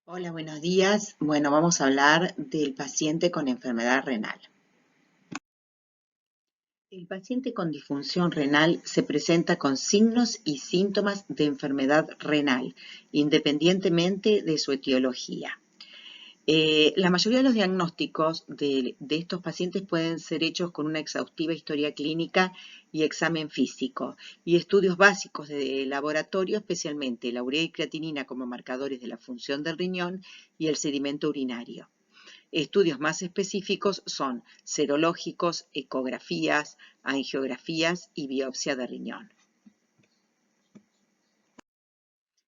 Hola, buenos días. Bueno, vamos a hablar del paciente con enfermedad renal. El paciente con disfunción renal se presenta con signos y síntomas de enfermedad renal, independientemente de su etiología. La mayoría de los diagnósticos de estos pacientes pueden ser hechos con una exhaustiva historia clínica y examen físico y estudios básicos de laboratorio, especialmente la urea y creatinina como marcadores de la función del riñón y el sedimento urinario. Estudios más específicos son serológicos, ecografías, angiografías y biopsia de riñón.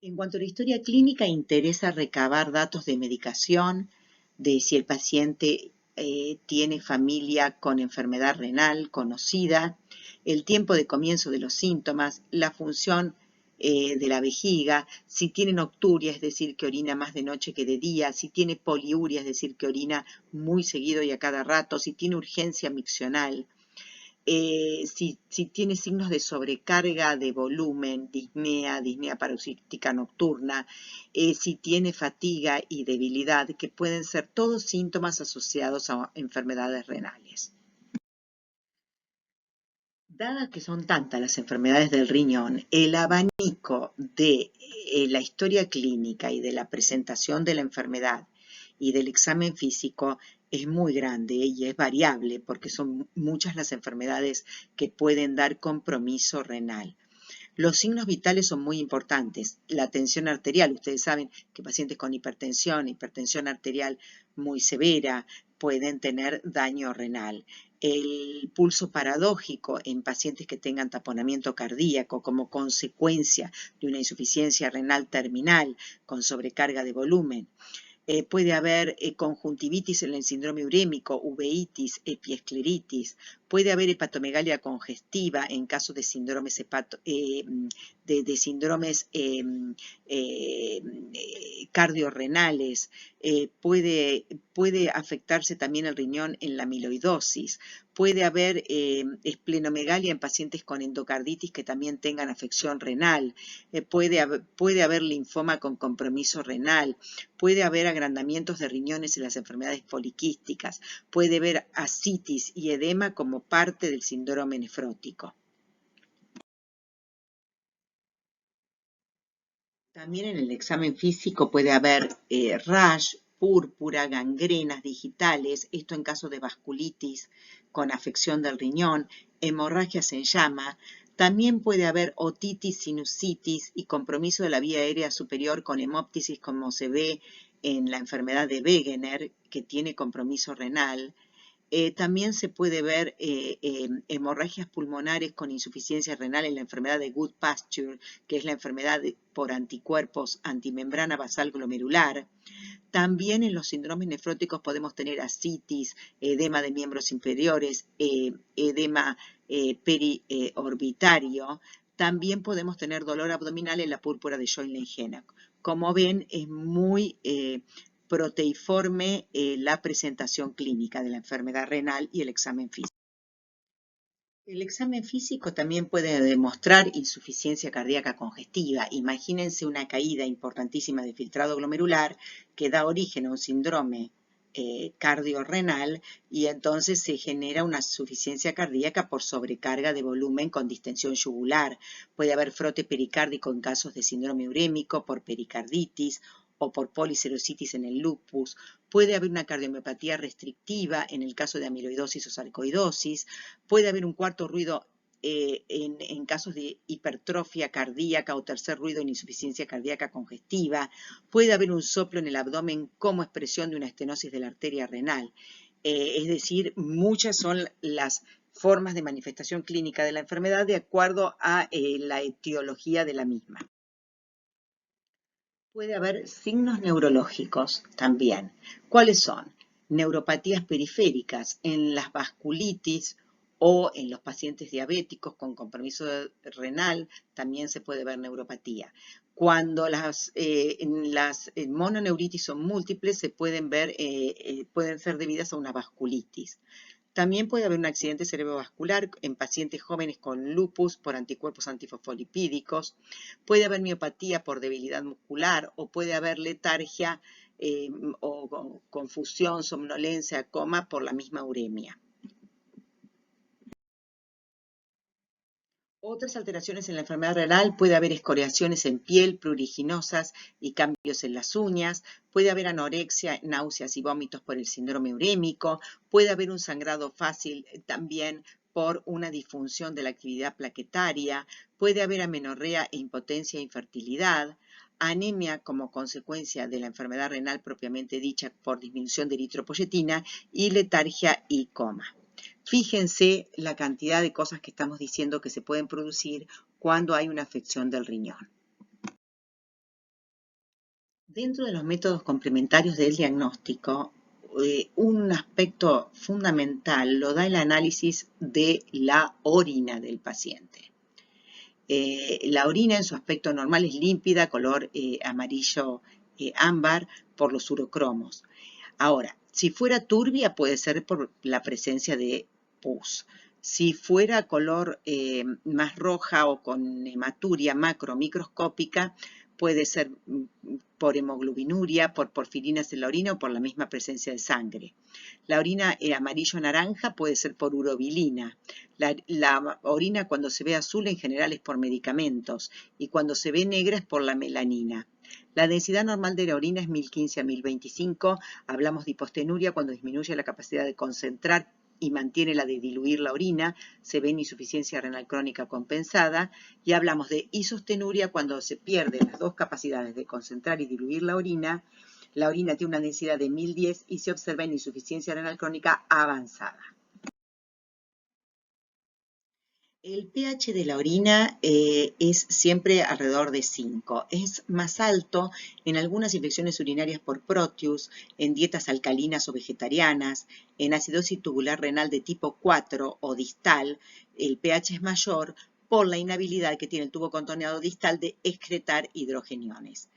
En cuanto a la historia clínica, interesa recabar datos de medicación, de si el paciente tiene familia con enfermedad renal conocida, el tiempo de comienzo de los síntomas, la función de la vejiga, si tiene nocturia, es decir, que orina más de noche que de día, si tiene poliuria, es decir, que orina muy seguido y a cada rato, si tiene urgencia miccional. Si tiene signos de sobrecarga de volumen, disnea paroxística nocturna, si tiene fatiga y debilidad, que pueden ser todos síntomas asociados a enfermedades renales. Dadas que son tantas las enfermedades del riñón, el abanico de la historia clínica y de la presentación de la enfermedad y del examen físico es muy grande y es variable porque son muchas las enfermedades que pueden dar compromiso renal. Los signos vitales son muy importantes. La tensión arterial, ustedes saben que pacientes con hipertensión arterial muy severa, pueden tener daño renal. El pulso paradójico en pacientes que tengan taponamiento cardíaco como consecuencia de una insuficiencia renal terminal con sobrecarga de volumen. Puede haber conjuntivitis en el síndrome urémico, uveitis, epiescleritis. Puede haber hepatomegalia congestiva en casos de síndromes, cardiorrenales. Puede afectarse también el riñón en la amiloidosis. Puede haber esplenomegalia en pacientes con endocarditis que también tengan afección renal. Puede haber linfoma con compromiso renal. Puede haber agrandamientos de riñones en las enfermedades poliquísticas. Puede haber ascitis y edema como parte del síndrome nefrótico. También en el examen físico puede haber rash, púrpura, gangrenas digitales, esto en caso de vasculitis con afección del riñón, hemorragias en llama. También puede haber otitis, sinusitis y compromiso de la vía aérea superior con hemóptisis como se ve en la enfermedad de Wegener, que tiene compromiso renal. También se puede ver hemorragias pulmonares con insuficiencia renal en la enfermedad de Goodpasture, que es la enfermedad por anticuerpos antimembrana basal glomerular. También en los síndromes nefróticos podemos tener ascitis, edema de miembros inferiores, edema periorbitario. También podemos tener dolor abdominal en la púrpura de Scheuer-Leitgeb. Como ven, es muy proteiforme la presentación clínica de la enfermedad renal y el examen físico. El examen físico también puede demostrar insuficiencia cardíaca congestiva. Imagínense una caída importantísima de filtrado glomerular que da origen a un síndrome cardiorrenal y entonces se genera una insuficiencia cardíaca por sobrecarga de volumen con distensión yugular. Puede haber frote pericárdico en casos de síndrome urémico por pericarditis o por policerositis en el lupus. Puede haber una cardiomiopatía restrictiva en el caso de amiloidosis o sarcoidosis. Puede haber un cuarto ruido en casos de hipertrofia cardíaca o tercer ruido en insuficiencia cardíaca congestiva. Puede haber un soplo en el abdomen como expresión de una estenosis de la arteria renal. Es decir, muchas son las formas de manifestación clínica de la enfermedad de acuerdo a la etiología de la misma. Puede haber signos neurológicos también. ¿Cuáles son? Neuropatías periféricas en las vasculitis o en los pacientes diabéticos con compromiso renal también se puede ver neuropatía. Cuando las mononeuritis son múltiples, pueden ser debidas a una vasculitis. También puede haber un accidente cerebrovascular en pacientes jóvenes con lupus por anticuerpos antifosfolipídicos, puede haber miopatía por debilidad muscular o puede haber letargia o confusión, somnolencia, coma por la misma uremia. Otras alteraciones en la enfermedad renal, puede haber escoriaciones en piel, pruriginosas y cambios en las uñas, puede haber anorexia, náuseas y vómitos por el síndrome urémico, puede haber un sangrado fácil también por una disfunción de la actividad plaquetaria, puede haber amenorrea e impotencia e infertilidad, anemia como consecuencia de la enfermedad renal propiamente dicha por disminución de eritropoyetina y letargia y coma. Fíjense la cantidad de cosas que estamos diciendo que se pueden producir cuando hay una afección del riñón. Dentro de los métodos complementarios del diagnóstico, un aspecto fundamental lo da el análisis de la orina del paciente. La orina en su aspecto normal es límpida, color amarillo ámbar por los urocromos. Ahora, si fuera turbia puede ser por la presencia de pus. Si fuera color más roja o con hematuria macromicroscópica, puede ser por hemoglobinuria, por porfirinas en la orina o por la misma presencia de sangre. La orina amarillo-naranja puede ser por urobilina. La orina cuando se ve azul en general es por medicamentos y cuando se ve negra es por la melanina. La densidad normal de la orina es 1015 a 1025. Hablamos de hipostenuria cuando disminuye la capacidad de concentrar y mantiene la de diluir la orina, se ve en insuficiencia renal crónica compensada, y hablamos de isostenuria cuando se pierden las dos capacidades de concentrar y diluir la orina tiene una densidad de 1010 y se observa en insuficiencia renal crónica avanzada. El pH de la orina es siempre alrededor de 5. Es más alto en algunas infecciones urinarias por Proteus, en dietas alcalinas o vegetarianas, en acidosis tubular renal de tipo 4 o distal. El pH es mayor por la inhabilidad que tiene el tubo contorneado distal de excretar hidrogeniones.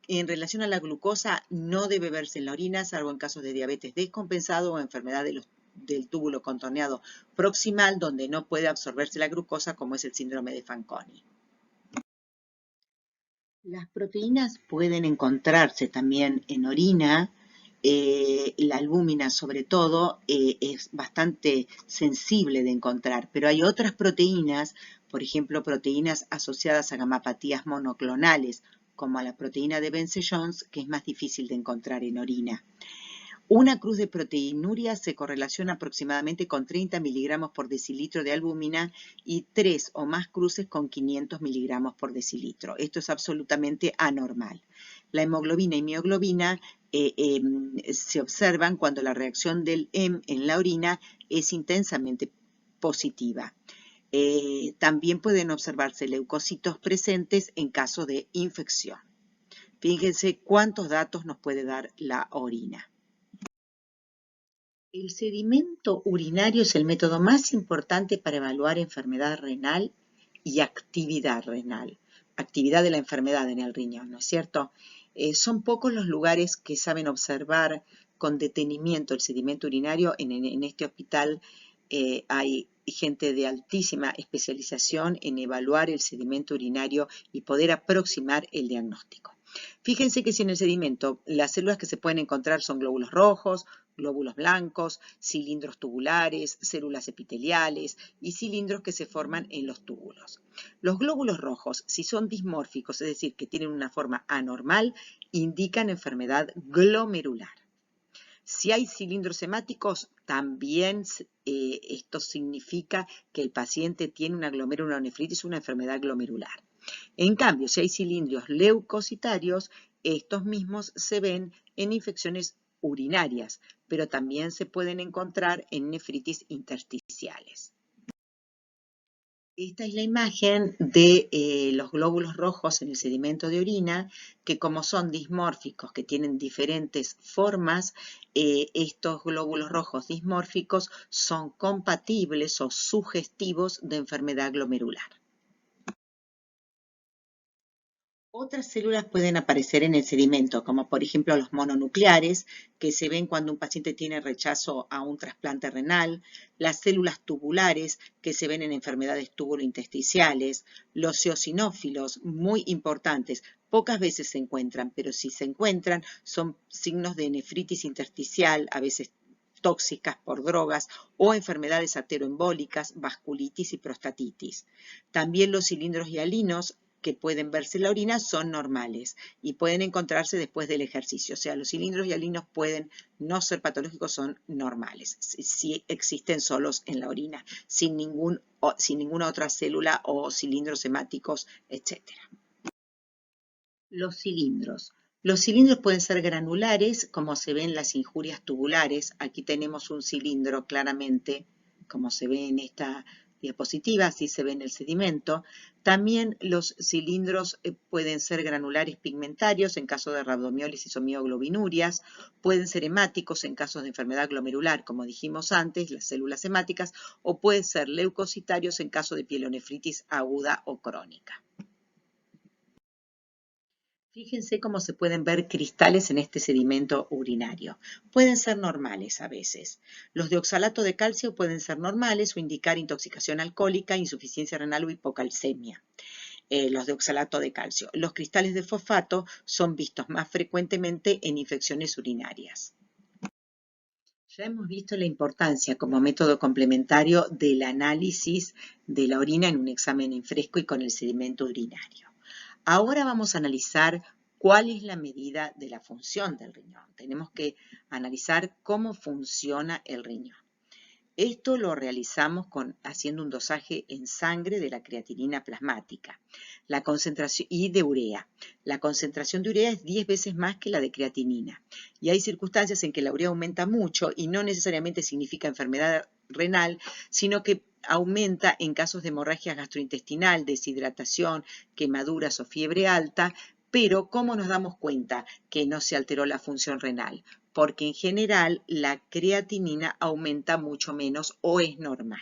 En relación a la glucosa, no debe verse en la orina, salvo en casos de diabetes descompensado o enfermedad del túbulo contorneado proximal, donde no puede absorberse la glucosa, como es el síndrome de Fanconi. Las proteínas pueden encontrarse también en orina. La albúmina, sobre todo, es bastante sensible de encontrar, pero hay otras proteínas, por ejemplo, proteínas asociadas a gamapatías monoclonales, como a la proteína de Bence-Jones, que es más difícil de encontrar en orina. Una cruz de proteinuria se correlaciona aproximadamente con 30 miligramos por decilitro de albúmina y 3 o más cruces con 500 miligramos por decilitro. Esto es absolutamente anormal. La hemoglobina y mioglobina se observan cuando la reacción del heme en la orina es intensamente positiva. También pueden observarse leucocitos presentes en caso de infección. Fíjense cuántos datos nos puede dar la orina. El sedimento urinario es el método más importante para evaluar enfermedad renal y actividad renal. Actividad de la enfermedad en el riñón, ¿no es cierto? Son pocos los lugares que saben observar con detenimiento el sedimento urinario. En este hospital hay gente de altísima especialización en evaluar el sedimento urinario y poder aproximar el diagnóstico. Fíjense que si en el sedimento las células que se pueden encontrar son glóbulos rojos, glóbulos blancos, cilindros tubulares, células epiteliales y cilindros que se forman en los túbulos. Los glóbulos rojos, si son dismórficos, es decir, que tienen una forma anormal, indican enfermedad glomerular. Si hay cilindros hemáticos, también esto significa que el paciente tiene una glomerulonefritis, una enfermedad glomerular. En cambio, si hay cilindros leucocitarios, estos mismos se ven en infecciones urinarias, pero también se pueden encontrar en nefritis intersticiales. Esta es la imagen de los glóbulos rojos en el sedimento de orina, que como son dismórficos, que tienen diferentes formas, estos glóbulos rojos dismórficos son compatibles o sugestivos de enfermedad glomerular. Otras células pueden aparecer en el sedimento, como por ejemplo los mononucleares, que se ven cuando un paciente tiene rechazo a un trasplante renal, las células tubulares, que se ven en enfermedades tubulointestinales, los eosinófilos, muy importantes, pocas veces se encuentran, pero si se encuentran son signos de nefritis intersticial, a veces tóxicas por drogas o enfermedades arterioembólicas, vasculitis y prostatitis. También los cilindros hialinos que pueden verse en la orina son normales y pueden encontrarse después del ejercicio. O sea, los cilindros hialinos pueden no ser patológicos, son normales, si existen solos en la orina, sin ninguna otra célula o cilindros hemáticos, etc. Los cilindros. Los cilindros pueden ser granulares, como se ve en las injurias tubulares. Aquí tenemos un cilindro claramente, como se ve en esta diapositiva, así se ve en el sedimento. También los cilindros pueden ser granulares pigmentarios en caso de rabdomiólisis o mioglobinuриas, pueden ser hemáticos en casos de enfermedad glomerular, como dijimos antes, las células hemáticas, o pueden ser leucocitarios en caso de pielonefritis aguda o crónica. Fíjense cómo se pueden ver cristales en este sedimento urinario. Pueden ser normales a veces. Los de oxalato de calcio pueden ser normales o indicar intoxicación alcohólica, insuficiencia renal o hipocalcemia. Los de oxalato de calcio. Los cristales de fosfato son vistos más frecuentemente en infecciones urinarias. Ya hemos visto la importancia como método complementario del análisis de la orina en un examen en fresco y con el sedimento urinario. Ahora vamos a analizar cuál es la medida de la función del riñón. Tenemos que analizar cómo funciona el riñón. Esto lo realizamos haciendo un dosaje en sangre de la creatinina plasmática y de urea. La concentración de urea es 10 veces más que la de creatinina. Y hay circunstancias en que la urea aumenta mucho y no necesariamente significa enfermedad renal, sino que aumenta en casos de hemorragia gastrointestinal, deshidratación, quemaduras o fiebre alta. Pero, ¿cómo nos damos cuenta que no se alteró la función renal? Porque en general la creatinina aumenta mucho menos o es normal.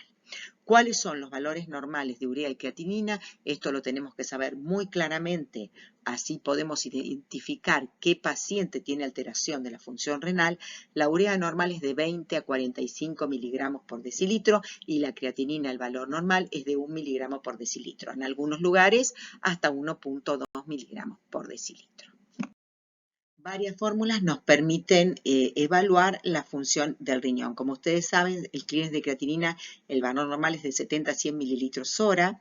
¿Cuáles son los valores normales de urea y creatinina? Esto lo tenemos que saber muy claramente, así podemos identificar qué paciente tiene alteración de la función renal. La urea normal es de 20 a 45 miligramos por decilitro y la creatinina, el valor normal, es de 1 miligramo por decilitro. En algunos lugares hasta 1.2 miligramos por decilitro. Varias fórmulas nos permiten evaluar la función del riñón. Como ustedes saben, el clearance de creatinina, el valor normal es de 70 a 100 mililitros hora.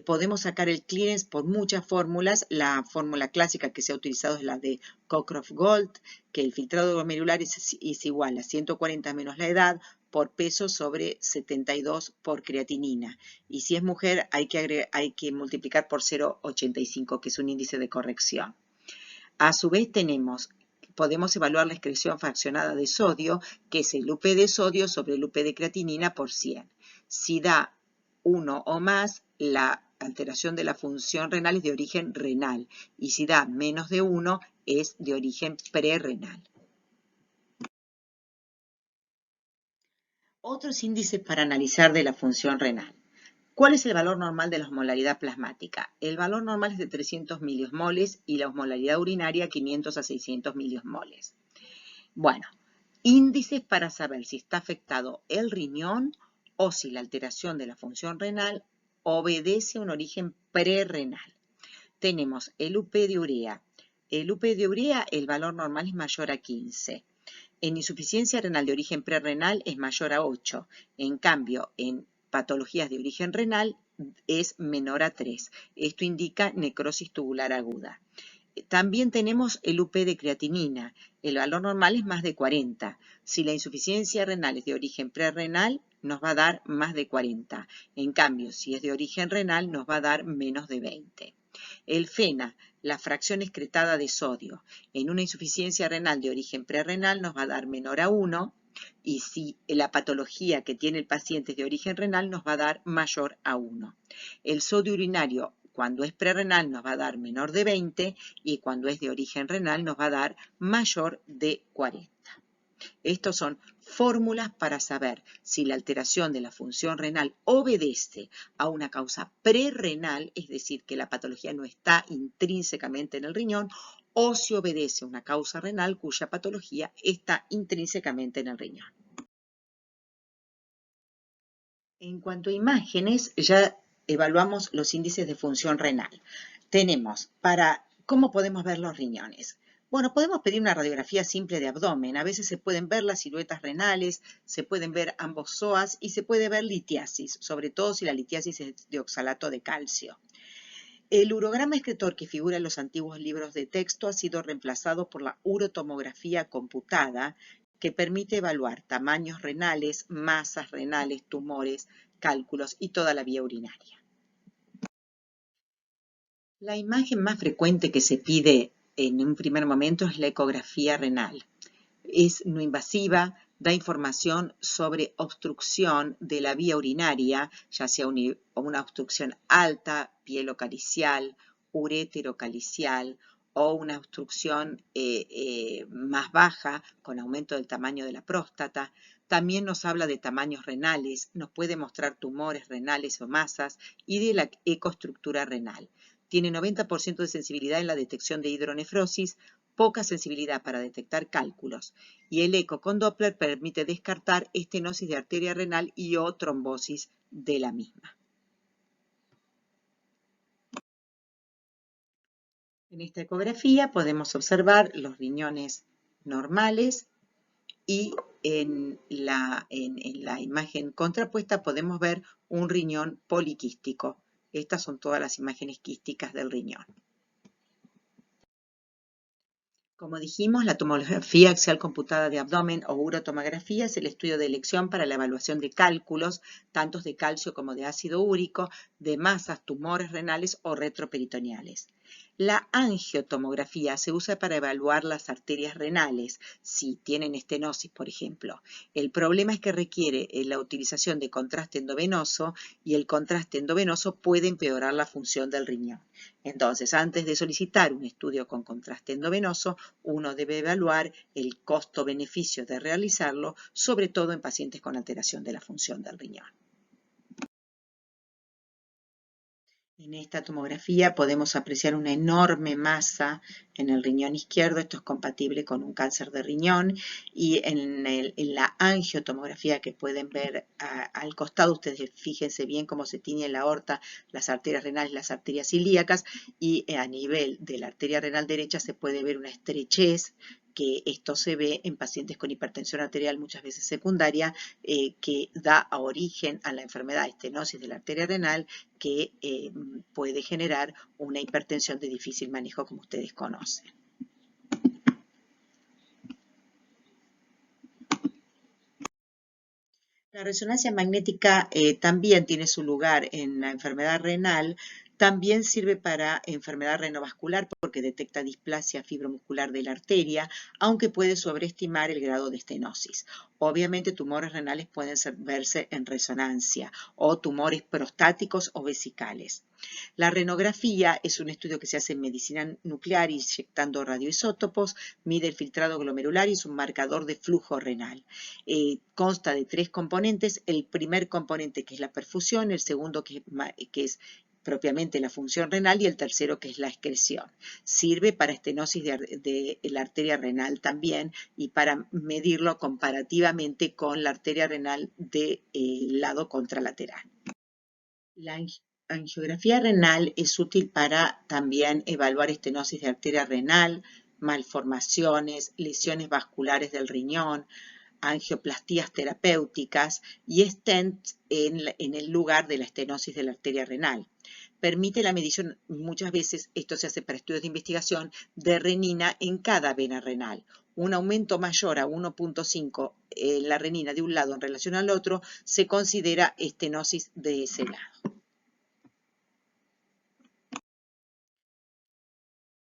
Podemos sacar el clearance por muchas fórmulas. La fórmula clásica que se ha utilizado es la de Cockcroft-Gold, que el filtrado glomerular es igual a 140 menos la edad por peso sobre 72 por creatinina. Y si es mujer, hay que multiplicar por 0,85, que es un índice de corrección. A su vez podemos evaluar la excreción fraccionada de sodio, que es el UP de sodio sobre el UP de creatinina por 100. Si da 1 o más, la alteración de la función renal es de origen renal, y si da menos de 1, es de origen prerrenal. Otros índices para analizar de la función renal. ¿Cuál es el valor normal de la osmolaridad plasmática? El valor normal es de 300 miliosmoles y la osmolaridad urinaria 500 a 600 miliosmoles. Bueno, índices para saber si está afectado el riñón o si la alteración de la función renal obedece a un origen prerrenal. Tenemos el UP de urea. El UP de urea, el valor normal es mayor a 15. En insuficiencia renal de origen prerrenal es mayor a 8. En cambio, en patologías de origen renal es menor a 3. Esto indica necrosis tubular aguda. También tenemos el UP de creatinina. El valor normal es más de 40. Si la insuficiencia renal es de origen prerrenal, nos va a dar más de 40. En cambio, si es de origen renal, nos va a dar menos de 20. El FENA, la fracción excretada de sodio, en una insuficiencia renal de origen prerrenal nos va a dar menor a 1. Y si la patología que tiene el paciente es de origen renal, nos va a dar mayor a 1. El sodio urinario, cuando es prerrenal, nos va a dar menor de 20 y cuando es de origen renal nos va a dar mayor de 40. Estos son fórmulas para saber si la alteración de la función renal obedece a una causa prerrenal, es decir, que la patología no está intrínsecamente en el riñón, o si obedece a una causa renal cuya patología está intrínsecamente en el riñón. En cuanto a imágenes, ya evaluamos los índices de función renal. Tenemos ¿cómo podemos ver los riñones? Bueno, podemos pedir una radiografía simple de abdomen. A veces se pueden ver las siluetas renales, se pueden ver ambos psoas y se puede ver litiasis, sobre todo si la litiasis es de oxalato de calcio. El urograma excretor que figura en los antiguos libros de texto ha sido reemplazado por la urotomografía computada, que permite evaluar tamaños renales, masas renales, tumores, cálculos y toda la vía urinaria. La imagen más frecuente que se pide en un primer momento es la ecografía renal. Es no invasiva, da información sobre obstrucción de la vía urinaria, ya sea una obstrucción alta, pielocalicial, ureterocalicial, o una obstrucción más baja, con aumento del tamaño de la próstata. También nos habla de tamaños renales, nos puede mostrar tumores renales o masas y de la ecoestructura renal. Tiene 90% de sensibilidad en la detección de hidronefrosis, poca sensibilidad para detectar cálculos, y el eco con Doppler permite descartar estenosis de arteria renal y o trombosis de la misma. En esta ecografía podemos observar los riñones normales y en la imagen contrapuesta podemos ver un riñón poliquístico. Estas son todas las imágenes quísticas del riñón. Como dijimos, la tomografía axial computada de abdomen o urotomografía es el estudio de elección para la evaluación de cálculos, tanto de calcio como de ácido úrico, de masas, tumores renales o retroperitoneales. La angiotomografía se usa para evaluar las arterias renales, si tienen estenosis, por ejemplo. El problema es que requiere la utilización de contraste endovenoso y el contraste endovenoso puede empeorar la función del riñón. Entonces, antes de solicitar un estudio con contraste endovenoso, uno debe evaluar el costo-beneficio de realizarlo, sobre todo en pacientes con alteración de la función del riñón. En esta tomografía podemos apreciar una enorme masa en el riñón izquierdo. Esto es compatible con un cáncer de riñón. Y en la angiotomografía que pueden ver al costado, ustedes fíjense bien cómo se tiñe la aorta, las arterias renales, las arterias ilíacas. Y a nivel de la arteria renal derecha se puede ver una estrechez, que esto se ve en pacientes con hipertensión arterial, muchas veces secundaria, que da origen a la enfermedad estenosis de la arteria renal, que puede generar una hipertensión de difícil manejo, como ustedes conocen. La resonancia magnética también tiene su lugar en la enfermedad renal. También sirve para enfermedad renovascular porque detecta displasia fibromuscular de la arteria, aunque puede sobreestimar el grado de estenosis. Obviamente, tumores renales pueden verse en resonancia o tumores prostáticos o vesicales. La renografía es un estudio que se hace en medicina nuclear inyectando radioisótopos, mide el filtrado glomerular y es un marcador de flujo renal. Consta de 3 componentes: el primer componente, que es la perfusión, el segundo que es propiamente la función renal, y el tercero, que es la excreción. Sirve para estenosis de la arteria renal también y para medirlo comparativamente con la arteria renal del lado contralateral. La angiografía renal es útil para también evaluar estenosis de arteria renal, malformaciones, lesiones vasculares del riñón, angioplastías terapéuticas y stents en el lugar de la estenosis de la arteria renal. Permite la medición, muchas veces esto se hace para estudios de investigación, de renina en cada vena renal. Un aumento mayor a 1.5 en la renina de un lado en relación al otro se considera estenosis de ese lado.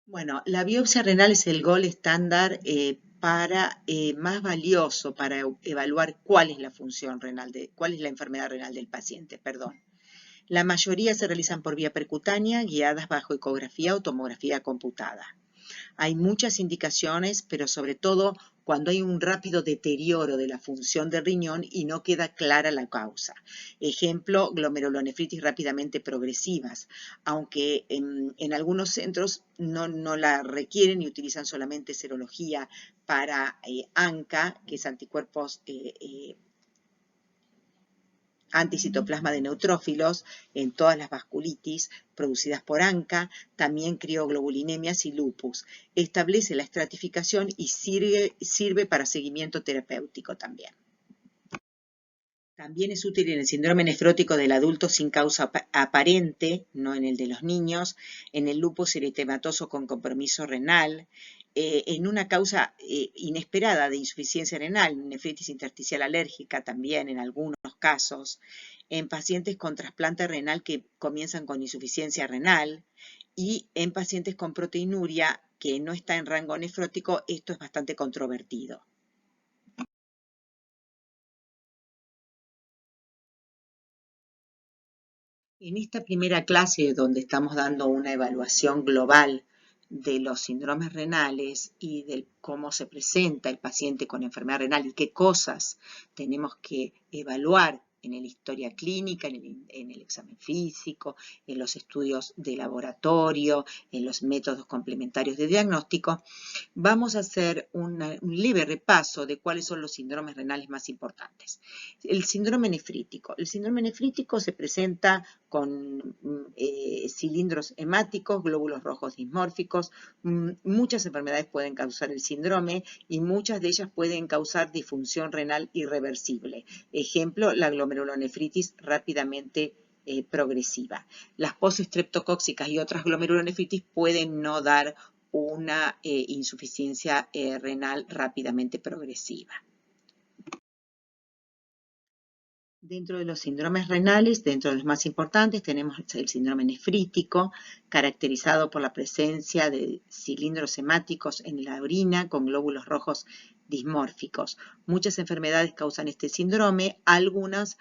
Bueno, la biopsia renal es el gold estándar más valioso para evaluar cuál es la función renal, cuál es la enfermedad renal del paciente, perdón. La mayoría se realizan por vía percutánea, guiadas bajo ecografía o tomografía computada. Hay muchas indicaciones, pero sobre todo cuando hay un rápido deterioro de la función del riñón y no queda clara la causa. Ejemplo, glomerulonefritis rápidamente progresivas, aunque en algunos centros no la requieren y utilizan solamente serología para ANCA, que es anticuerpos anticitoplasma de neutrófilos en todas las vasculitis producidas por ANCA, también crioglobulinemias y lupus. Establece la estratificación y sirve para seguimiento terapéutico también. También es útil en el síndrome nefrótico del adulto sin causa aparente, no en el de los niños, en el lupus eritematoso con compromiso renal, en una causa inesperada de insuficiencia renal, nefritis intersticial alérgica también en algunos casos, en pacientes con trasplante renal que comienzan con insuficiencia renal y en pacientes con proteinuria que no está en rango nefrótico, esto es bastante controvertido. En esta primera clase, donde estamos dando una evaluación global de los síndromes renales y de cómo se presenta el paciente con enfermedad renal y qué cosas tenemos que evaluar en la historia clínica, en el examen físico, en los estudios de laboratorio, en los métodos complementarios de diagnóstico, vamos a hacer un leve repaso de cuáles son los síndromes renales más importantes. El síndrome nefrítico. El síndrome nefrítico se presenta con cilindros hemáticos, glóbulos rojos dismórficos. Muchas enfermedades pueden causar el síndrome y muchas de ellas pueden causar disfunción renal irreversible. Ejemplo, la glomerulonefritis rápidamente progresiva. Las postestreptocóxicas y otras glomerulonefritis pueden no dar una insuficiencia renal rápidamente progresiva. Dentro de los síndromes renales, dentro de los más importantes, tenemos el síndrome nefrítico, caracterizado por la presencia de cilindros hemáticos en la orina con glóbulos rojos dismórficos. Muchas enfermedades causan este síndrome, algunas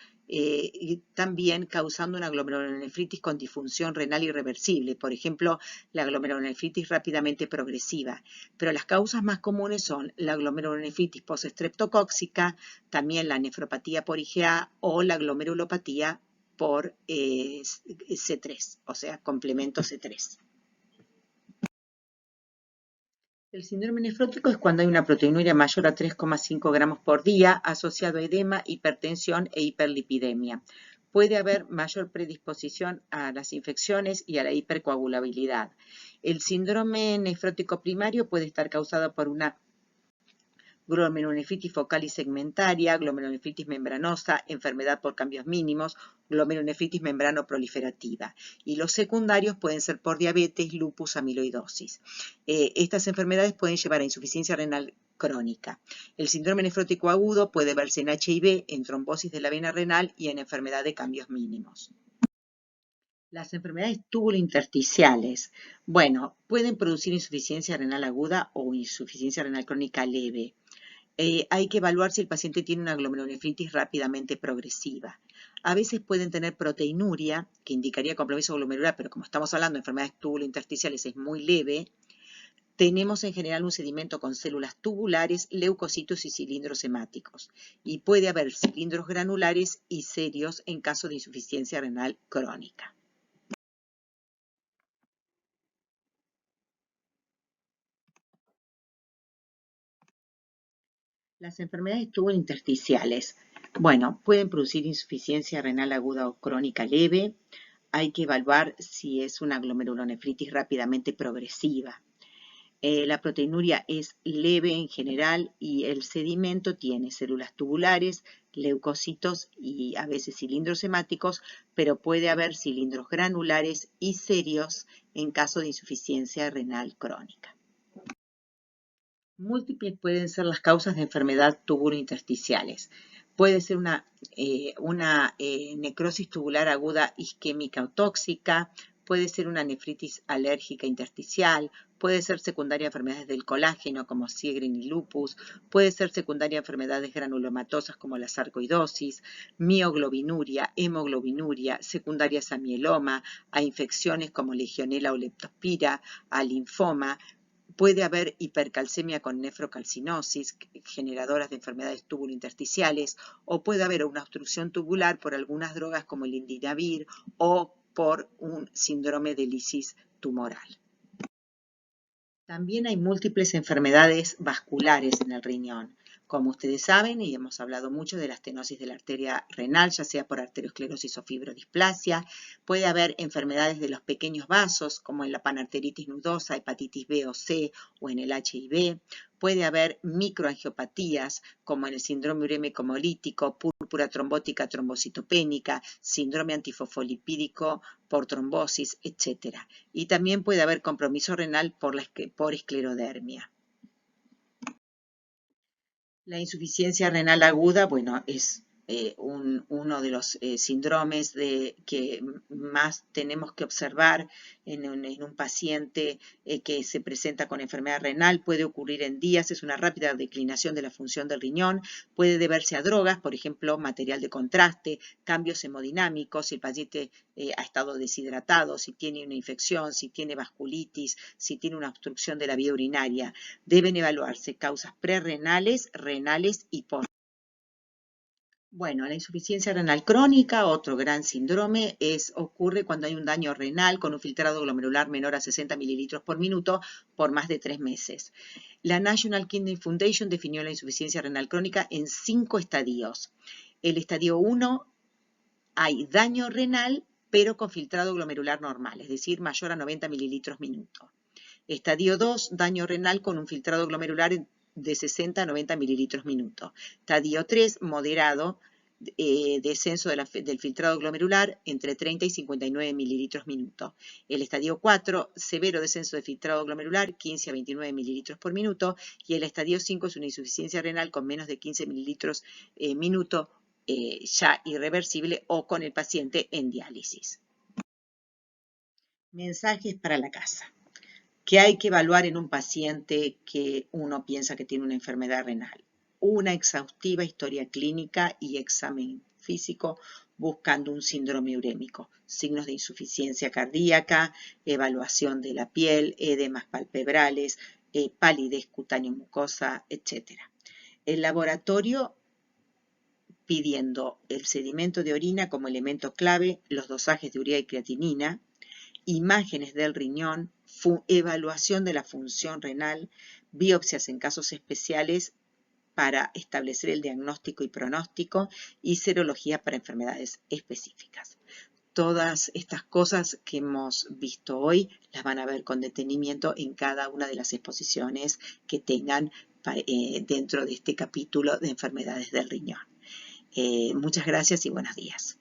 también causando una glomerulonefritis con disfunción renal irreversible, por ejemplo, la glomerulonefritis rápidamente progresiva. Pero las causas más comunes son la glomerulonefritis postestreptocóxica, también la nefropatía por IgA o la glomerulopatía por C3, o sea, complemento C3. El síndrome nefrótico es cuando hay una proteinuria mayor a 3,5 gramos por día asociado a edema, hipertensión e hiperlipidemia. Puede haber mayor predisposición a las infecciones y a la hipercoagulabilidad. El síndrome nefrótico primario puede estar causado por una glomerulonefritis focal y segmentaria, glomerulonefritis membranosa, enfermedad por cambios mínimos, glomerulonefritis membrano-proliferativa. Y los secundarios pueden ser por diabetes, lupus, amiloidosis. Estas enfermedades pueden llevar a insuficiencia renal crónica. El síndrome nefrótico agudo puede verse en HIV, en trombosis de la vena renal y en enfermedad de cambios mínimos. Las enfermedades túbulo-intersticiales, bueno, pueden producir insuficiencia renal aguda o insuficiencia renal crónica leve. Hay que evaluar si el paciente tiene una glomerulonefritis rápidamente progresiva. A veces pueden tener proteinuria, que indicaría compromiso glomerular, pero como estamos hablando de enfermedades túbulo-intersticiales es muy leve. Tenemos en general un sedimento con células tubulares, leucocitos y cilindros hemáticos. Y puede haber cilindros granulares y serios en caso de insuficiencia renal crónica. Las enfermedades túbulo-intersticiales, bueno, pueden producir insuficiencia renal aguda o crónica leve. Hay que evaluar si es una glomerulonefritis rápidamente progresiva. La proteinuria es leve en general y el sedimento tiene células tubulares, leucocitos y a veces cilindros hemáticos, pero puede haber cilindros granulares y serios en caso de insuficiencia renal crónica. Múltiples pueden ser las causas de enfermedad tubulointersticiales. Puede ser una necrosis tubular aguda isquémica o tóxica, puede ser una nefritis alérgica intersticial, puede ser secundaria a enfermedades del colágeno como Sjögren y lupus, puede ser secundaria a enfermedades granulomatosas como la sarcoidosis, mioglobinuria, hemoglobinuria, secundarias a mieloma, a infecciones como legionela o leptospira, a linfoma. Puede haber hipercalcemia con nefrocalcinosis, generadoras de enfermedades tubulointersticiales, o puede haber una obstrucción tubular por algunas drogas como el indinavir o por un síndrome de lisis tumoral. También hay múltiples enfermedades vasculares en el riñón. Como ustedes saben, y hemos hablado mucho de la estenosis de la arteria renal, ya sea por arteriosclerosis o fibrodisplasia. Puede haber enfermedades de los pequeños vasos, como en la panarteritis nudosa, hepatitis B o C o en el HIV. Puede haber microangiopatías, como en el síndrome urémico hemolítico, púrpura trombótica trombocitopénica, síndrome antifosfolipídico por trombosis, etc. Y también puede haber compromiso renal por esclerodermia. La insuficiencia renal aguda, bueno, es uno de los síndromes que más tenemos que observar en un paciente que se presenta con enfermedad renal. Puede ocurrir en días, es una rápida declinación de la función del riñón, puede deberse a drogas, por ejemplo, material de contraste, cambios hemodinámicos, si el paciente ha estado deshidratado, si tiene una infección, si tiene vasculitis, si tiene una obstrucción de la vía urinaria. Deben evaluarse causas prerrenales, renales y post. Bueno, la insuficiencia renal crónica, otro gran síndrome, ocurre cuando hay un daño renal con un filtrado glomerular menor a 60 mililitros por minuto por más de 3 meses. La National Kidney Foundation definió la insuficiencia renal crónica en 5 estadios. El estadio 1, hay daño renal, pero con filtrado glomerular normal, es decir, mayor a 90 mililitros minuto. Estadio 2, daño renal con un filtrado glomerular de 60 a 90 mililitros minuto. Estadio 3, moderado, descenso del filtrado glomerular entre 30 y 59 mililitros minuto. El estadio 4, severo descenso del filtrado glomerular, 15 a 29 mililitros por minuto. Y el estadio 5 es una insuficiencia renal con menos de 15 mililitros minuto, ya irreversible o con el paciente en diálisis. Mensajes para la casa. ¿Qué hay que evaluar en un paciente que uno piensa que tiene una enfermedad renal? Una exhaustiva historia clínica y examen físico buscando un síndrome urémico, signos de insuficiencia cardíaca, evaluación de la piel, edemas palpebrales, palidez cutáneo mucosa, etc. El laboratorio pidiendo el sedimento de orina como elemento clave, los dosajes de urea y creatinina, imágenes del riñón, evaluación de la función renal, biopsias en casos especiales para establecer el diagnóstico y pronóstico y serología para enfermedades específicas. Todas estas cosas que hemos visto hoy las van a ver con detenimiento en cada una de las exposiciones que tengan dentro de este capítulo de enfermedades del riñón. Muchas gracias y buenos días.